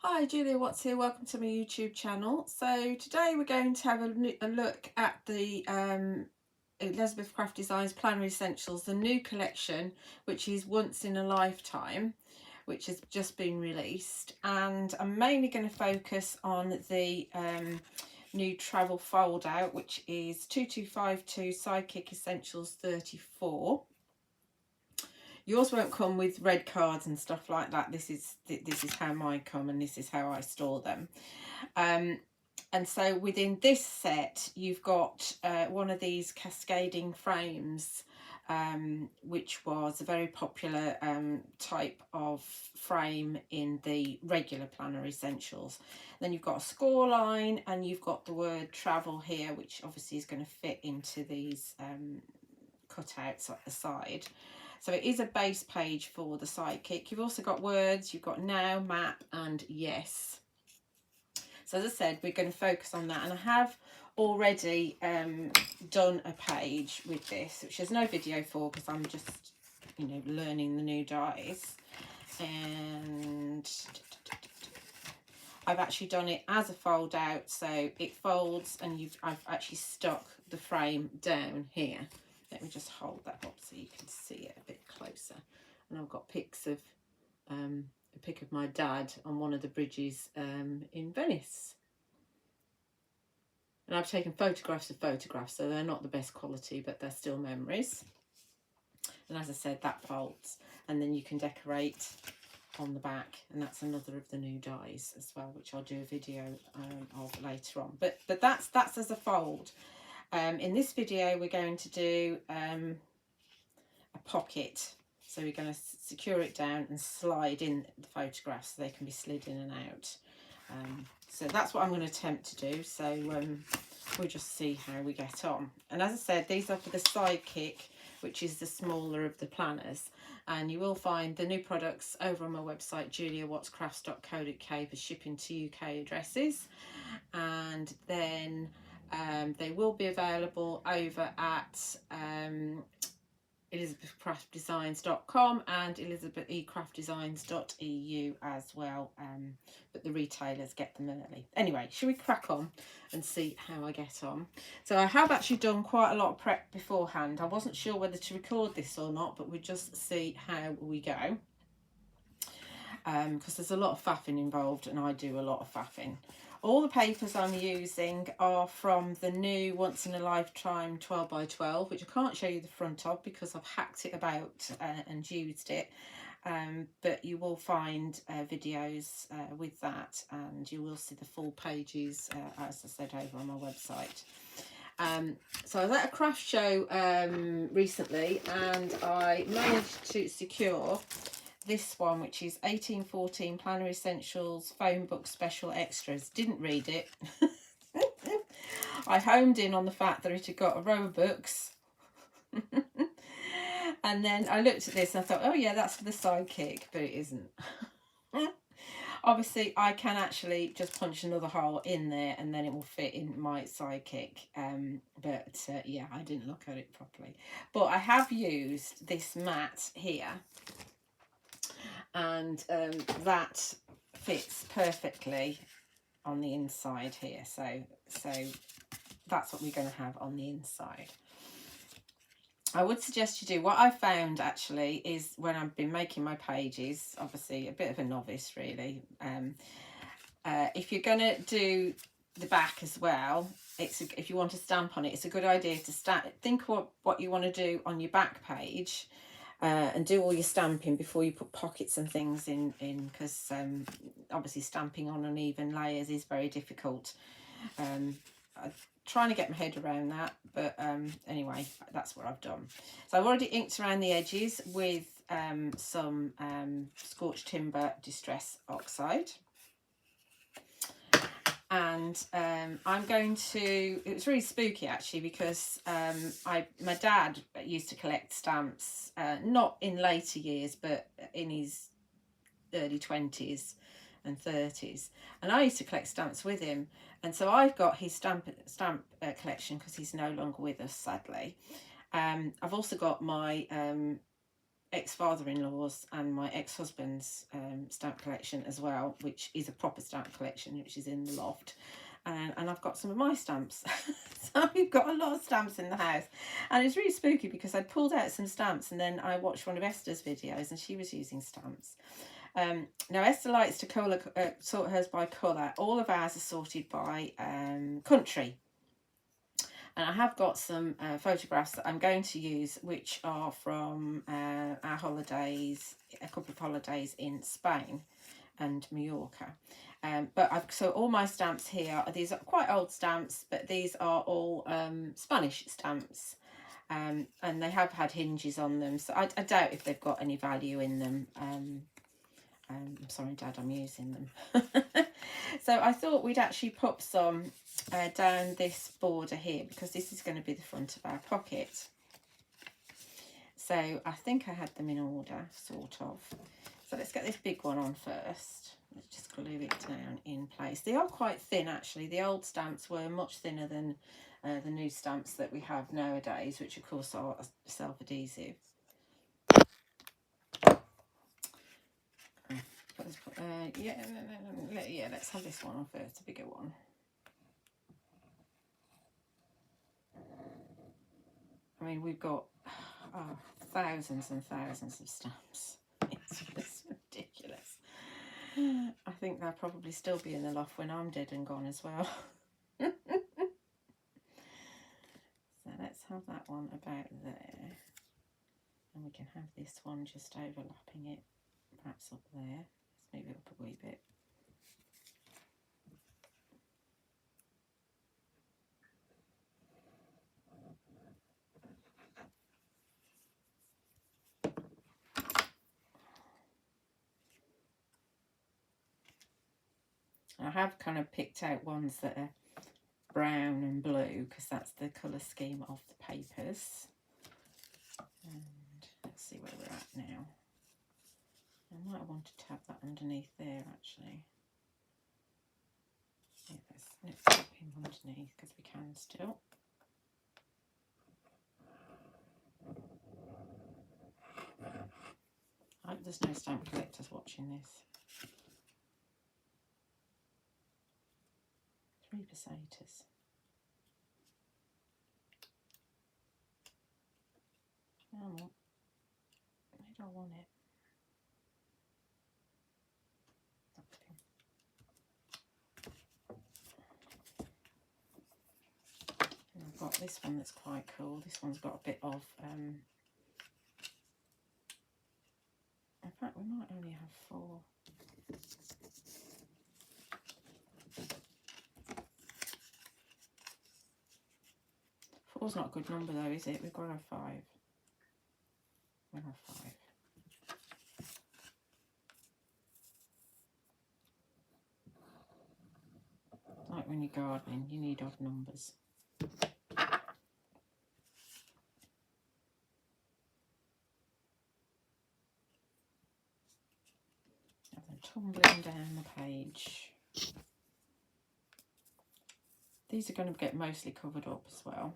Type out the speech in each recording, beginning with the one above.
Hi, Julia Watts here. Welcome to my YouTube channel. So today we're going to have a look at the Elizabeth Craft Designs Planner Essentials, the new collection, which is Once in a Lifetime, which has just been released. And I'm mainly going to focus on the new Travel Foldout, which is 2252 Sidekick Essentials 34. Yours won't come with red cards and stuff like that. This is how mine come, and this is how I store them. And so within this set, you've got one of these cascading frames, which was a very popular type of frame in the regular planner essentials. Then you've got a score line, and you've got the word travel here, which obviously is going to fit into these cutouts at the side. So it is a base page for the Sidekick. You've also got words, you've got now, map, and yes. So as I said, we're going to focus on that. And I have already done a page with this, which there's no video for because I'm just, learning the new dies. And I've actually done it as a fold out. So it folds and I've actually stuck the frame down here. Let me just hold that up so you can see it a bit closer. And I've got pics of a pic of my dad on one of the bridges in Venice. And I've taken photographs of photographs, so they're not the best quality, but they're still memories. And as I said, that folds, and then you can decorate on the back, and that's another of the new dies as well, which I'll do a video of later on. But that's as a fold. In this video, we're going to do a pocket. So we're going to secure it down and slide in the photographs so they can be slid in and out. So that's what I'm going to attempt to do. So we'll just see how we get on. And as I said, these are for the Sidekick, which is the smaller of the planners. And you will find the new products over on my website, juliawattscrafts.co.uk, for shipping to UK addresses. And then they will be available over at elizabethcraftdesigns.com and elizabethecraftdesigns.eu as well, but the retailers get them early. Anyway, should we crack on and see how I get on? So I have actually done quite a lot of prep beforehand. I wasn't sure whether to record this or not, but we'll just see how we go, because there's a lot of faffing involved, and I do a lot of faffing. All the papers I'm using are from the new Once in a Lifetime 12x12, which I can't show you the front of because I've hacked it about and used it. But you will find videos with that, and you will see the full pages, as I said, over on my website. So I was at a craft show recently, and I managed to secure this one, which is 1814 Planner Essentials Phone Book Special Extras. Didn't read it. I homed in on the fact that it had got a row of books. And then I looked at this and I thought, oh yeah, that's for the Sidekick, but it isn't. Obviously, I can actually just punch another hole in there and then it will fit in my Sidekick. Yeah, I didn't look at it properly. But I have used this mat here, and that fits perfectly on the inside here. So that's what we're going to have on the inside. I would suggest you do, what I found actually is when I've been making my pages, obviously a bit of a novice really, if you're going to do the back as well, if you want to stamp on it, it's a good idea to think what you want to do on your back page, and do all your stamping before you put pockets and things in because obviously stamping on uneven layers is very difficult. I'm trying to get my head around that, but anyway, that's what I've done. So I've already inked around the edges with some Scorched Timber Distress Oxide. And I'm going to, it was really spooky actually, because my dad used to collect stamps, not in later years, but in his early 20s and 30s. And I used to collect stamps with him. And so I've got his stamp collection because he's no longer with us, sadly. I've also got my ex-father-in-law's and my ex-husband's stamp collection as well, which is a proper stamp collection, which is in the loft. And I've got some of my stamps. So we've got a lot of stamps in the house. And it's really spooky because I pulled out some stamps and then I watched one of Esther's videos and she was using stamps. Now Esther likes to sort hers by colour. All of ours are sorted by country. And I have got some photographs that I'm going to use, which are from our holidays, a couple of holidays in Spain and Mallorca. So all my stamps here, these are quite old stamps, but these are all Spanish stamps. And they have had hinges on them, so I doubt if they've got any value in them. I'm sorry, Dad, I'm using them. So I thought we'd actually pop some down this border here, because this is going to be the front of our pocket. So I think I had them in order, sort of. So let's get this big one on first. Let's just glue it down in place. They are quite thin, actually. The old stamps were much thinner than the new stamps that we have nowadays, which of course are self-adhesive. Yeah, let's have this one on first, the bigger one. I mean, we've got thousands and thousands of stamps. It's just ridiculous. I think they'll probably still be in the loft when I'm dead and gone as well. So let's have that one about there. And we can have this one just overlapping it, perhaps up there. Let's move it up a wee bit. I have kind of picked out ones that are brown and blue because that's the colour scheme of the papers. And let's see where we're at now. I might have wanted to have that underneath there, actually. Yeah, let's pop him underneath because we can still. I hope there's no stamp collectors watching this. 3 pesetas. Oh, I don't want it. And I've got this one that's quite cool. This one's got a bit of in fact, we might only have 4. 4's not a good number though, is it? We've got to have 5. We'll have 5. Like when you're gardening, you need odd numbers. Have them tumbling down the page. These are going to get mostly covered up as well.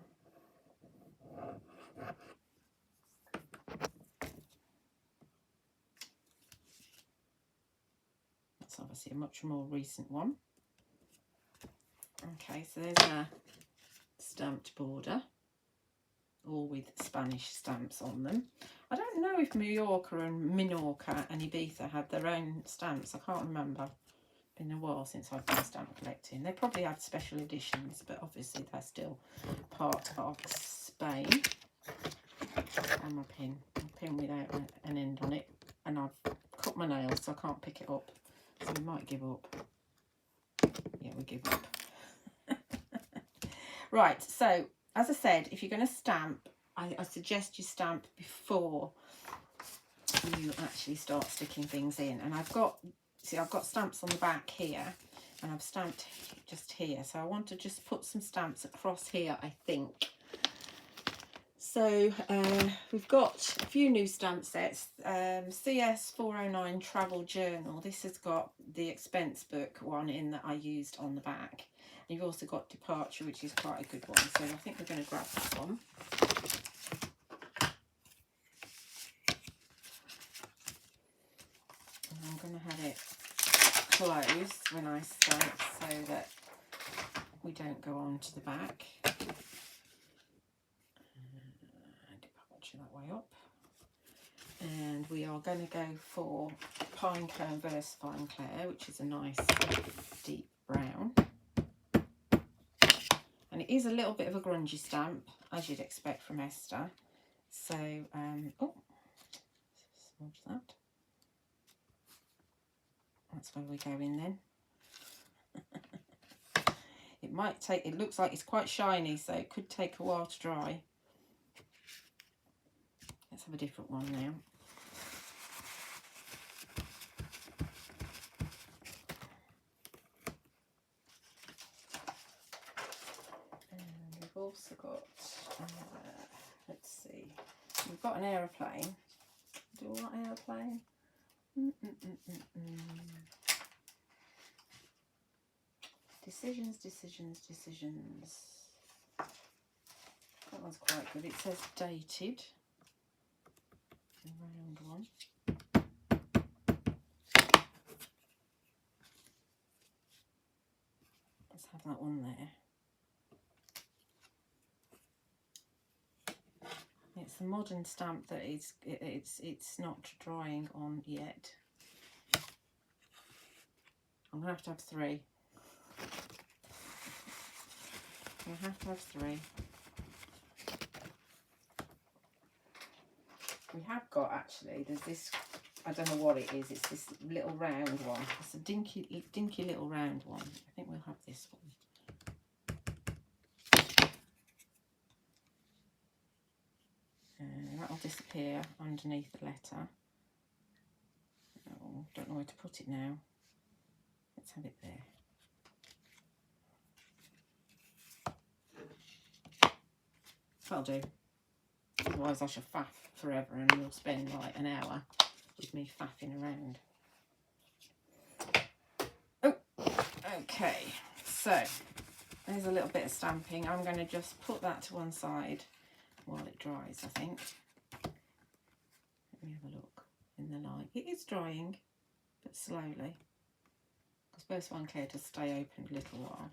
That's obviously a much more recent one. Okay, so there's a stamped border, all with Spanish stamps on them. I don't know if Mallorca and Minorca and Ibiza had their own stamps. I can't remember. It's been a while since I've been stamp collecting. They probably had special editions, but obviously they're still part of Spain. And my pin without an end on it. And I've cut my nails, so I can't pick it up. So we might give up. Yeah, we give up. Right, so as I said, if you're going to stamp, I suggest you stamp before you actually start sticking things in. And I've got stamps on the back here, and I've stamped just here. So I want to just put some stamps across here, I think. So we've got a few new stamp sets. CS 409 Travel Journal. This has got the expense book one in that I used on the back. And you've also got Departure, which is quite a good one. So I think we're going to grab that one. it closed when I stamp so that we don't go on to the back. Punch that way up. And we are going to go for Pinecone Versafine Clair, which is a nice deep brown. And it is a little bit of a grungy stamp, as you'd expect from Esther. So, oh, smudge that. That's where we go in then. It might take, it looks like it's quite shiny, so it could take a while to dry. Let's have a different one now. And we've also got, let's see, we've got an aeroplane. Do I want aeroplane? Decisions, decisions, decisions. That one's quite good. It says dated. A round one. Let's have that one there. It's a modern stamp that it's not drying on yet. I'm gonna have to have three. I have to have three. We have got, actually, there's this, I don't know what it is, it's this little round one. It's a dinky little round one. I think we'll have this one. And that'll disappear underneath the letter. Oh, don't know where to put it now. Let's have it there. That'll do. Otherwise I shall faff forever and you'll spend like an hour with me faffing around. Oh, okay. So there's a little bit of stamping. I'm going to just put that to one side while it dries, I think. Let me have a look in the light. It is drying, but slowly. Because Versafine Clair does stay open a little while.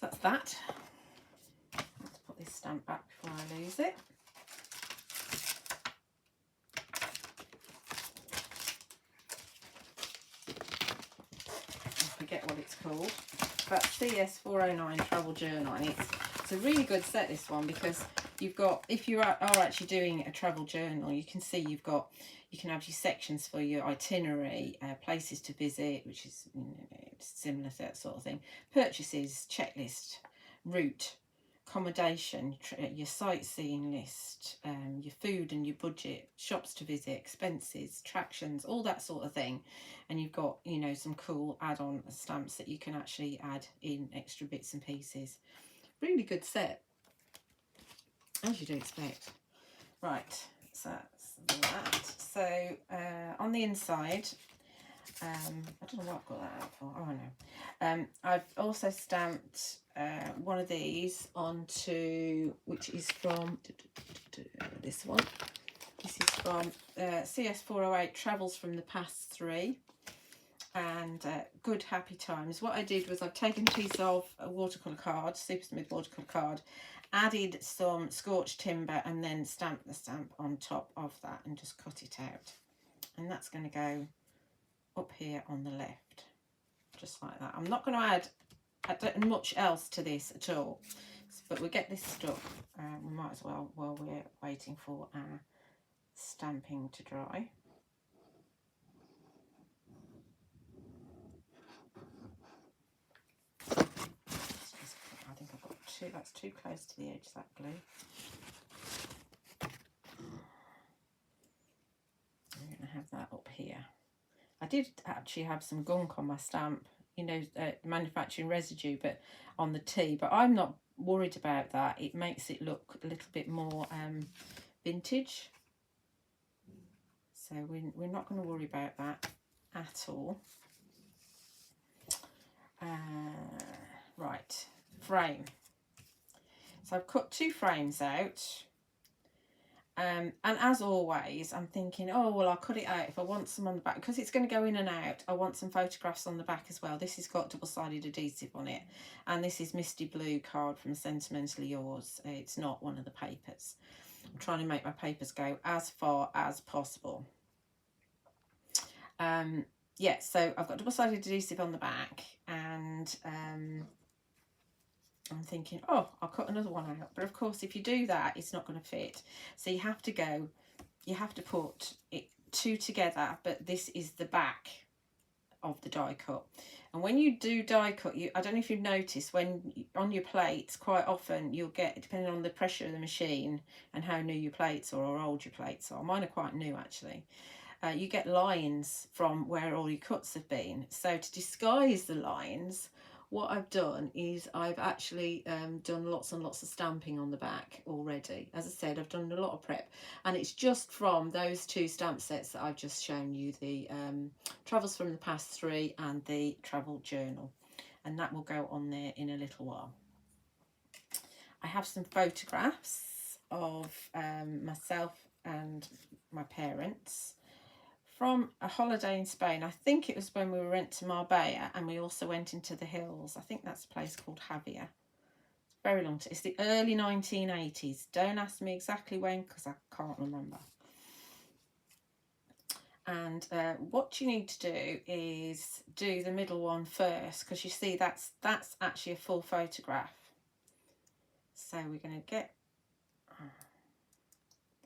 So that's that. Let's put this stamp back before I lose it. I forget what it's called. That's CS409 Travel Journal. And it's a really good set, this one, because you've got, if you are actually doing a travel journal, you can see you can have your sections for your itinerary, places to visit, which is similar to that sort of thing, purchases, checklist, route, accommodation, your sightseeing list, your food and your budget, shops to visit, expenses, attractions, all that sort of thing. And you've got, some cool add-on stamps that you can actually add in extra bits and pieces. Really good set, as you do expect. Right, so that's that. So on the inside, I don't know what I've got that out for. Oh, I know. I've also stamped one of these onto, which is from this one. This is from CS408 Travels from the Past 3 and Good Happy Times. What I did was I've taken a piece of a watercolour card, super smooth watercolour card, added some scorched timber and then stamped the stamp on top of that and just cut it out. And that's going to go up here on the left, just like that. I'm not going to add much else to this at all, but we'll get this stuck. We might as well while we're waiting for our stamping to dry. I think I've got two, that's too close to the edge, that glue. I'm going to have that up here. I did actually have some gunk on my stamp, manufacturing residue, but on the T, but I'm not worried about that. It makes it look a little bit more vintage. So we're not going to worry about that at all. Right, frame. So I've cut two frames out, And as always, I'm thinking, oh, well, I'll cut it out if I want some on the back, because it's going to go in and out. I want some photographs on the back as well. This has got double-sided adhesive on it, and this is Misty Blue card from Sentimentally Yours. It's not one of the papers. I'm trying to make my papers go as far as possible. Yeah, so I've got double-sided adhesive on the back, and I'm thinking, oh, I'll cut another one out. But of course, if you do that, it's not going to fit. So you have to go, you have to put it two together, but this is the back of the die cut. And when you do die cut, I don't know if you've noticed, when on your plates, quite often you'll get, depending on the pressure of the machine and how new your plates are or old your plates are. Mine are quite new, actually. You get lines from where all your cuts have been. So to disguise the lines, what I've done is I've actually done lots and lots of stamping on the back already. As I said, I've done a lot of prep, and it's just from those two stamp sets that I've just shown you, the Travels from the Past 3 and the Travel Journal, and that will go on there in a little while. I have some photographs of myself and my parents from a holiday in Spain. I think it was when we went to Marbella, and we also went into the hills. I think that's a place called Javier. It's very long. It's the early 1980s. Don't ask me exactly when, because I can't remember. And what you need to do is do the middle one first, because you see that's actually a full photograph. So we're going to get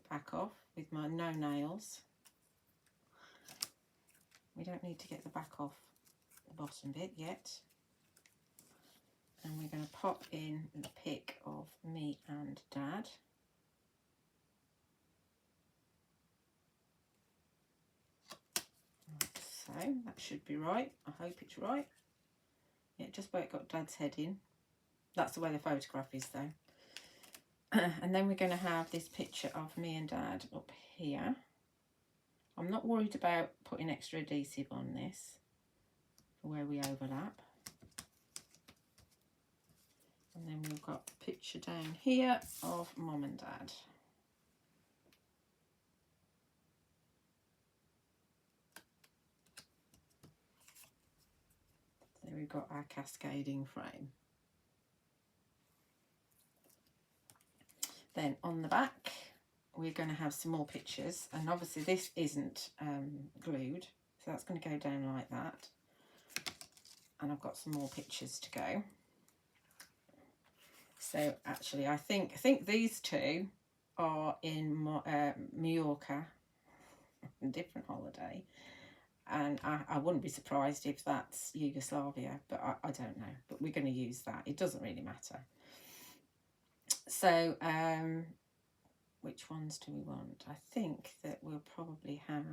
back off with my no nails. We don't need to get the back off the bottom bit yet. And we're going to pop in the pic of me and Dad. Like so, that should be right. I hope it's right. Yeah, just where it got Dad's head in. That's the way the photograph is though. And then we're going to have this picture of me and Dad up here. I'm not worried about putting extra adhesive on this for where we overlap. And then we've got a picture down here of Mum and Dad. So we've got our cascading frame. Then on the back, we're going to have some more pictures, and obviously this isn't glued, so that's going to go down like that. And I've got some more pictures to go. So actually, I think these two are in Mallorca, a different holiday, and I wouldn't be surprised if that's Yugoslavia, but I don't know. But we're going to use that. It doesn't really matter. So which ones do we want? I think that we'll probably have,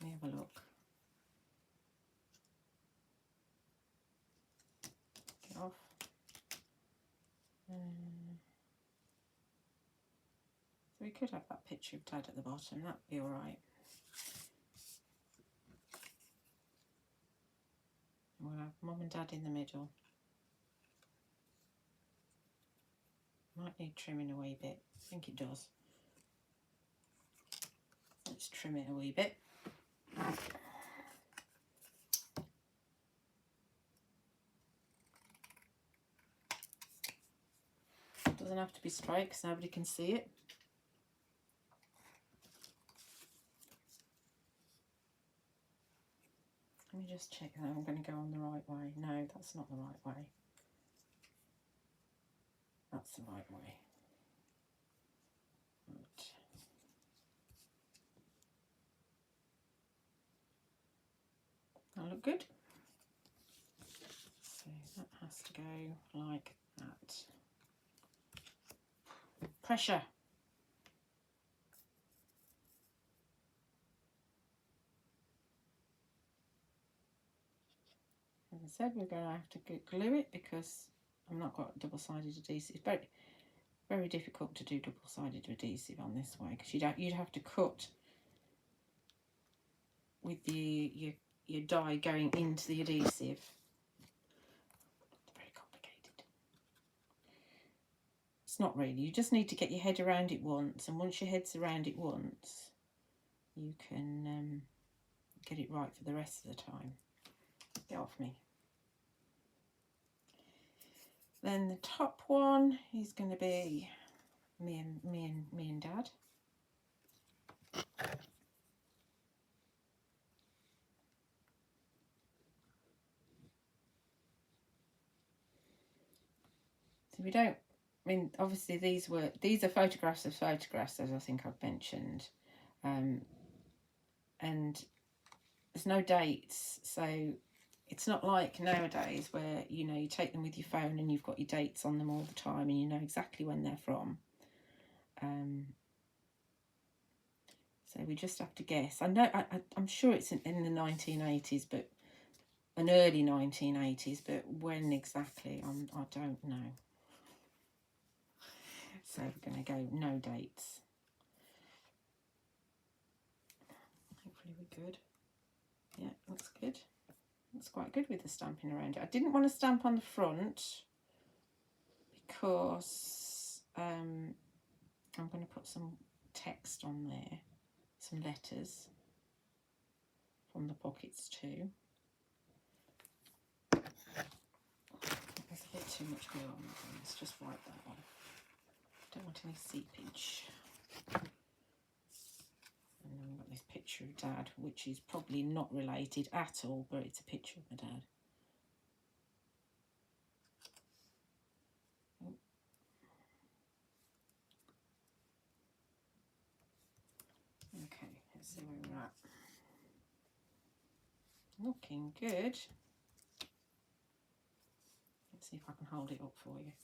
let me have a look. Get off. So we could have that picture of Dad at the bottom, that'd be all right. We'll have Mum and Dad in the middle. Might need trimming a wee bit. I think it does. Let's trim it a wee bit. It doesn't have to be straight because nobody can see it. Let me just check that I'm going to go on the right way. No, that's not the right way. That's the right way. Right. That look good. So that has to go like that. Pressure. As I said, we're going to have to glue it because I've not got double-sided adhesive. It's very difficult to do double-sided adhesive on this way because you'd have to cut with your die going into the adhesive. It's very complicated. It's not really. You just need to get your head around it once, and once your head's around it once, you can get it right for the rest of the time. Get off me. Then the top one is going to be me and Dad. So we don't, I mean, obviously these are photographs of photographs, as I think I've mentioned, and there's no dates, so it's not like nowadays where, you know, you take them with your phone and you've got your dates on them all the time and you know exactly when they're from. So we just have to guess. I know, I'm sure it's in the 1980s, but an early 1980s, but when exactly, I don't know. So we're going to go no dates. Hopefully we're good. Yeah, looks good. It's quite good with the stamping around it. I didn't want to stamp on the front because I'm going to put some text on there, some letters from the pockets too. There's a bit too much glue on that one. Let's just wipe that off. Don't want any seepage. And then we've got this picture of Dad, which is probably not related at all, but it's a picture of my dad. Oh. Okay, let's see where we're at. Looking good. Let's see if I can hold it up for you.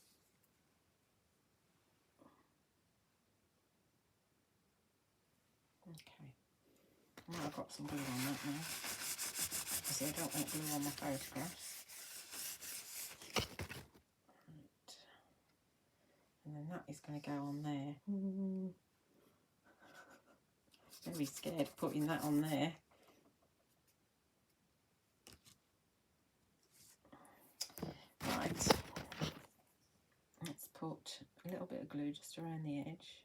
Okay. Well, I've got some glue on that now. See, I don't want glue on my photographs. Right. And then that is going to go on there. Very scared putting that on there. Right. Let's put a little bit of glue just around the edge.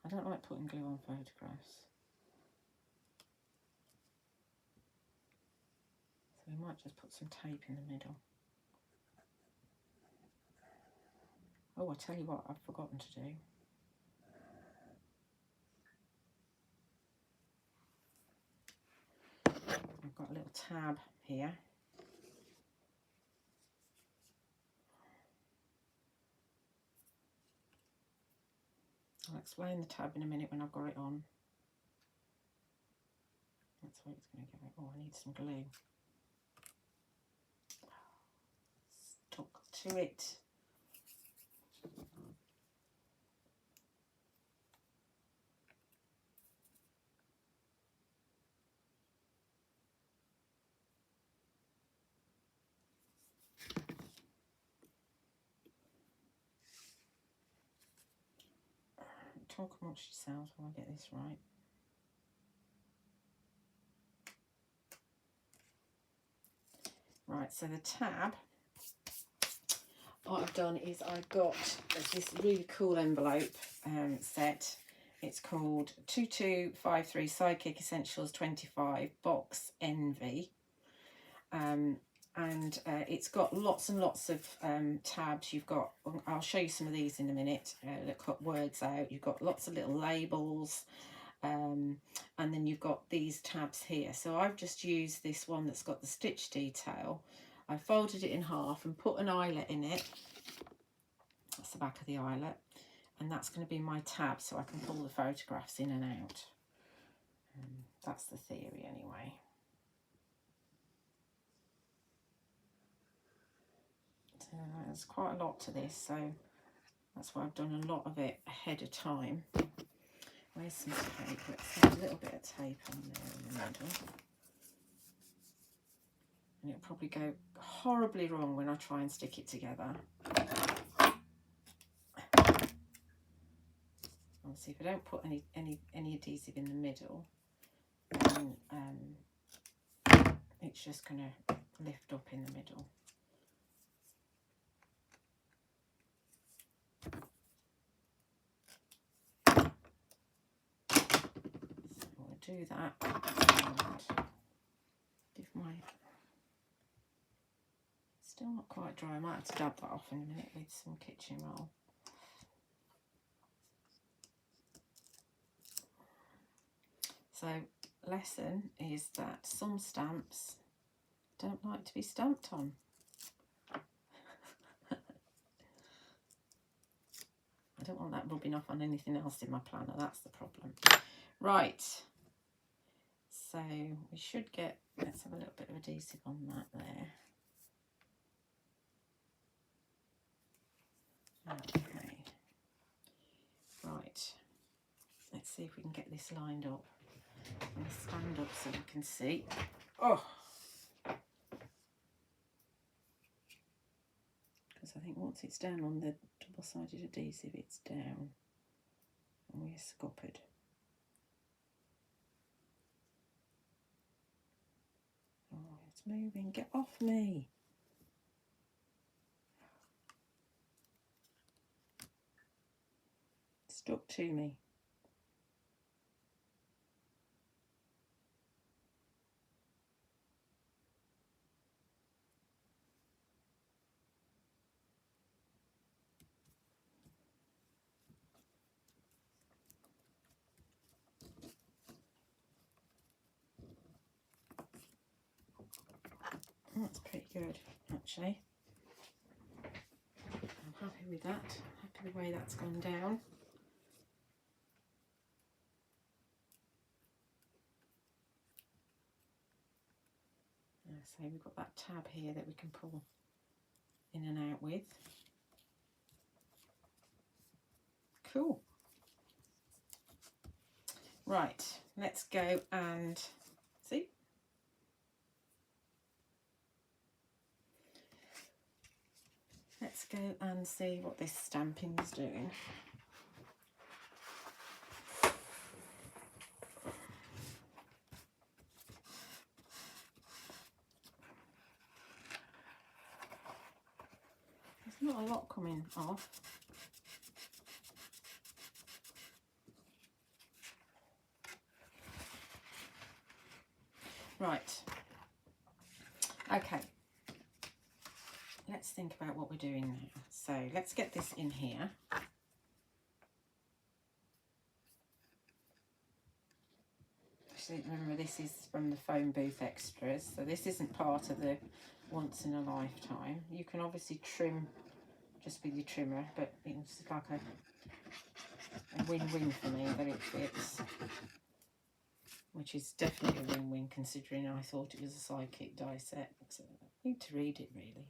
I don't like putting glue on photographs. So we might just put some tape in the middle. Oh, I tell you what, I've forgotten to do. I've got a little tab here. I'll explain the tab in a minute when I've got it on. That's where it's going to go. Oh, I need some glue. Stuck to it. Talk amongst yourselves while I get this right. Right, so the tab, what I've done is I've got this really cool envelope set. It's called 2253 Sidekick Essentials 25 Box Envy. And it's got lots and lots of tabs. You've got, I'll show you some of these in a minute, that cut words out. You've got lots of little labels, and then you've got these tabs here. So I've just used this one that's got the stitch detail. I folded it in half and put an eyelet in it. That's the back of the eyelet, and that's going to be my tab, so I can pull the photographs in and out. That's the theory anyway. So there's quite a lot to this, so that's why I've done a lot of it ahead of time. Where's some tape? Let's have a little bit of tape on there in the middle. And it'll probably go horribly wrong when I try and stick it together. Obviously, if I don't put any adhesive in the middle, then it's just going to lift up in the middle. do that and give my... Still not quite dry. I might have to dab that off in a minute with some kitchen roll. So, lesson is that some stamps don't like to be stamped on. I don't want that rubbing off on anything else in my planner, that's the problem. Right, so we should get, let's have a little bit of adhesive on that there. Okay, right, let's see if we can get this lined up. I'm going to stand up so we can see. Oh! Because I think once it's down on the double-sided adhesive, it's down. And we're scuppered. Oh, it's moving. Get off me. It's stuck to me. That's pretty good, actually. I'm happy with that. Happy the way that's gone down. So we've got that tab here that we can pull in and out with. Cool. Right, let's go and see. Let's go and see what this stamping is doing. There's not a lot coming off. Right. Okay. Let's think about what we're doing now. So let's get this in here. Actually, remember this is from the phone booth extras, so this isn't part of the once in a lifetime. You can obviously trim just with your trimmer, but it's like a win-win for me that it fits, which is definitely a win-win considering I thought it was a Sidekick die set. So I need to read it really.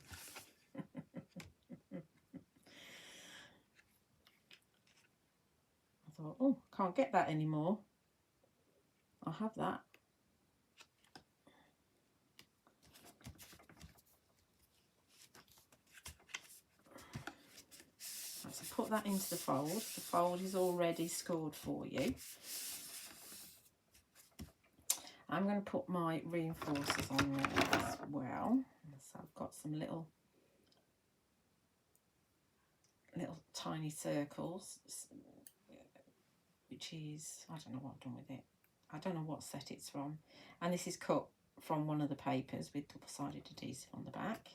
I thought, oh, can't get that anymore. I'll have that. Right, so put that into the fold. The fold is already scored for you. I'm going to put my reinforcers on there as well. So I've got some little tiny circles, which is, I don't know what I've done with it. I don't know what set it's from. And this is cut from one of the papers with double-sided adhesive on the back.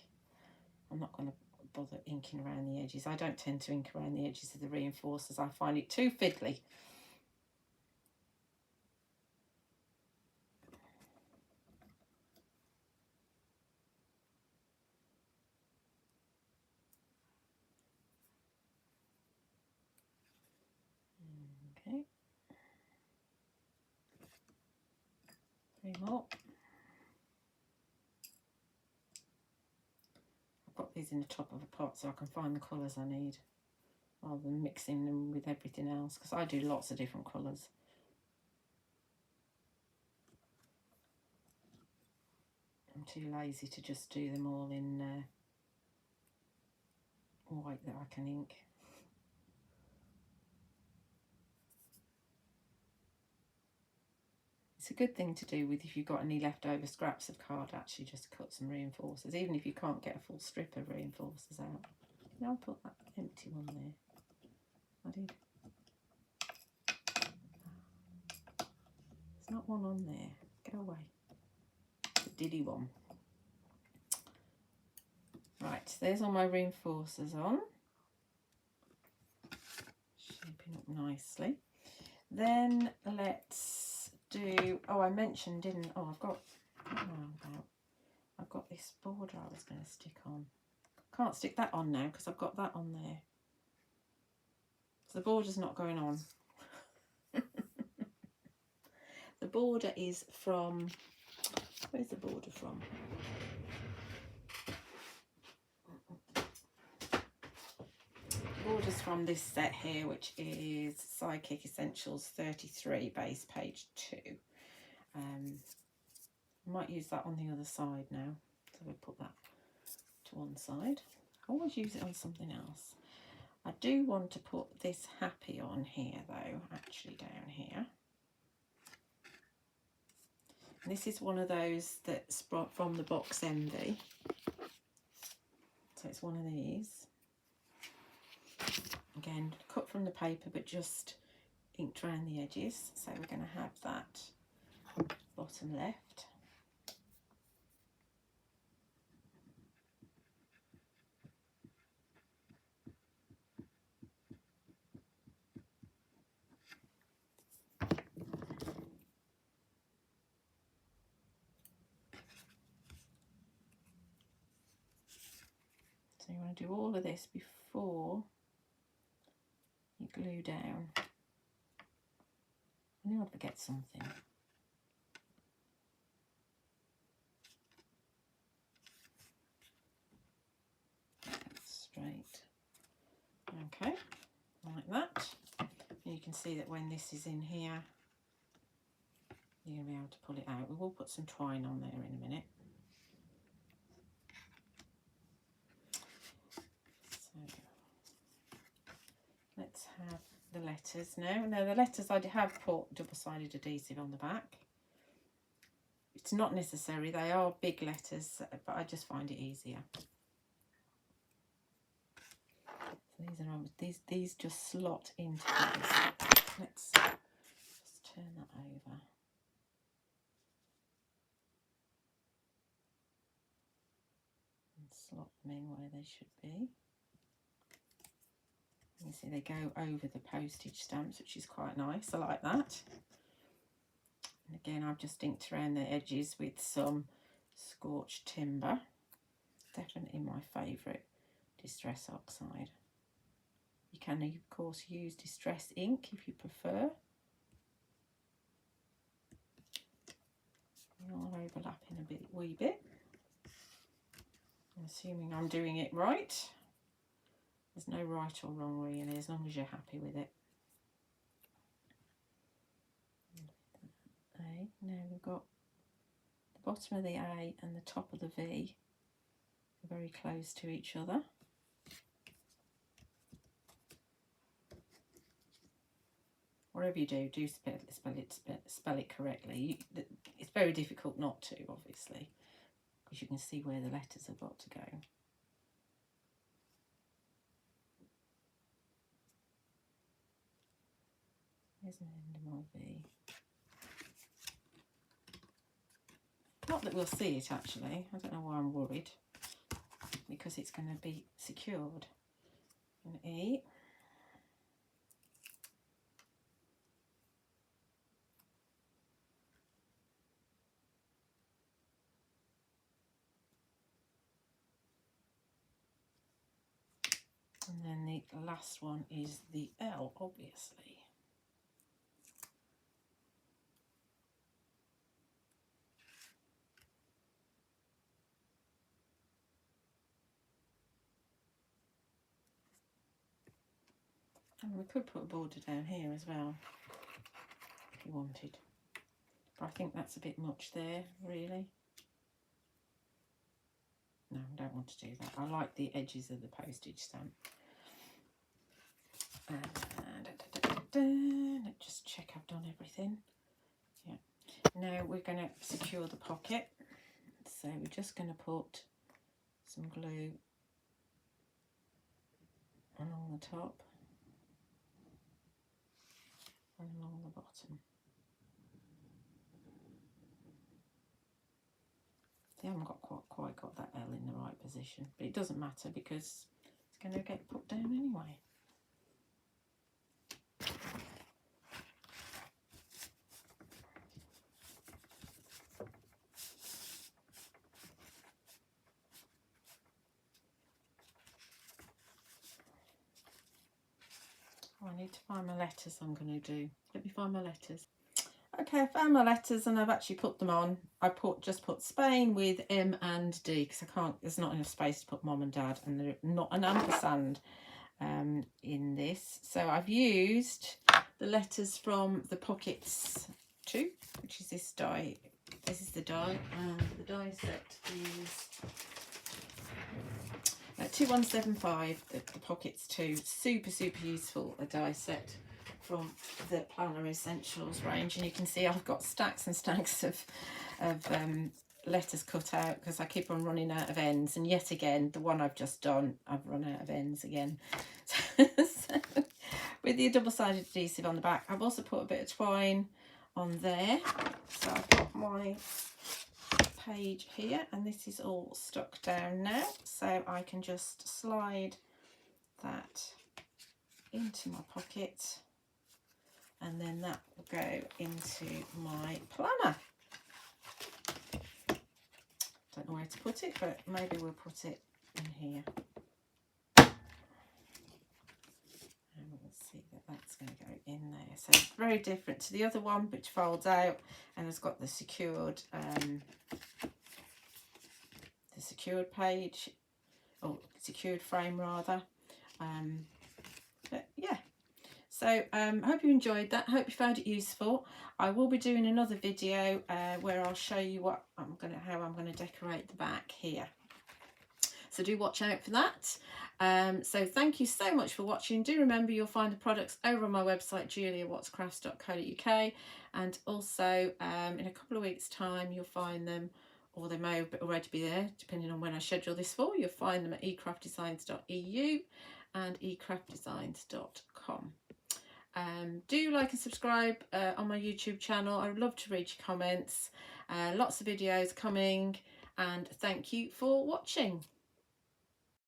I'm not going to bother inking around the edges. I don't tend to ink around the edges of the reinforcers. I find it too fiddly. Okay. 3 more. I've got these in the top of a pot so I can find the colours I need rather than mixing them with everything else, because I do lots of different colours. I'm too lazy to just do them all in white that I can ink. It's a good thing to do with if you've got any leftover scraps of card, actually just cut some reinforcers, even if you can't get a full strip of reinforcers out. Now I'll put that empty one there. I did. not one on there. Go away. The diddy one. Right, there's all my reinforcers on. Shaping up nicely. Then let's do, oh, I mentioned, didn't, oh, I've got this border I was going to stick on. Can't stick that on now because I've got that on there. So the border's not going on. The border is from, where's the border from? The border's from this set here, which is Sidekick Essentials 33, base page 2. I might use that on the other side now. So we'll put that to one side. I always use it on something else. I do want to put this happy on here though, actually down here. And this is one of those that's from the box Envy. So it's one of these. Again, cut from the paper but just inked around the edges. So we're going to have that bottom left. So you want to do all of this before you glue down. I knew I'd forget something. Straight. Okay, like that. And you can see that when this is in here, you're going to be able to pull it out. We will put some twine on there in a minute. So let's have the letters now. Now the letters, I have put double-sided adhesive on the back. It's not necessary, they are big letters, but I just find it easier. So these are these just slot into these. Let's just turn that over. And slot them in where they should be. You see they go over the postage stamps, which is quite nice. I like that. And again, I've just inked around the edges with some Scorched timber. Definitely my favourite Distress Oxide. You can, of course, use Distress ink if you prefer. They all overlapping a wee bit. I'm assuming I'm doing it right. There's no right or wrong really, as long as you're happy with it. A. Now we've got the bottom of the A and the top of the V are very close to each other. Whatever you do, spell it correctly. It's very difficult not to, obviously, because you can see where the letters have got to go. There's an end of my V. Not that we'll see it actually. I don't know why I'm worried, because it's going to be secured. An E. And then the last one is the L, obviously. And we could put a border down here as well, if you wanted. But I think that's a bit much there, really. No, I don't want to do that. I like the edges of the postage stamp. Let's just check I've done everything. Yeah. Now we're going to secure the pocket. So we're just going to put some glue along the top and along the bottom. haven't quite got that L in the right position, but it doesn't matter because it's going to get put down anyway. Oh, I need to find my letters I'm going to do. Let me find my letters. Okay, I found my letters and I've actually put them on. I just put Spain with M and D because I can't, there's not enough space to put Mum and Dad, and there's not an ampersand in this. So I've used the letters from the Pockets 2, which is this die. This is the die, and the die set is 2175, the Pockets 2. Super useful, a die set from the Planner Essentials range, and you can see I've got stacks and stacks of letters cut out because I keep on running out of ends, and yet again the one I've just done, I've run out of ends again. So, with the double-sided adhesive on the back, I've also put a bit of twine on there. So I've got my page here, and this is all stuck down now, so I can just slide that into my pocket, and then that will go into my planner. Don't know where to put it, but maybe we'll put it in here. And we'll see that that's going to go in there. So it's very different to the other one, which folds out and has got the secured page, or secured frame rather. But yeah. So hope you enjoyed that. Hope you found it useful. I will be doing another video where I'll show you how I'm gonna decorate the back here. So do watch out for that. So thank you so much for watching. Do remember you'll find the products over on my website, juliawattscrafts.co.uk, and also in a couple of weeks' time you'll find them, or they may already be there depending on when I schedule this for. You'll find them at ecraftdesigns.eu and ecraftdesigns.com. Do like and subscribe on my YouTube channel. I would love to read your comments. Lots of videos coming, and thank you for watching.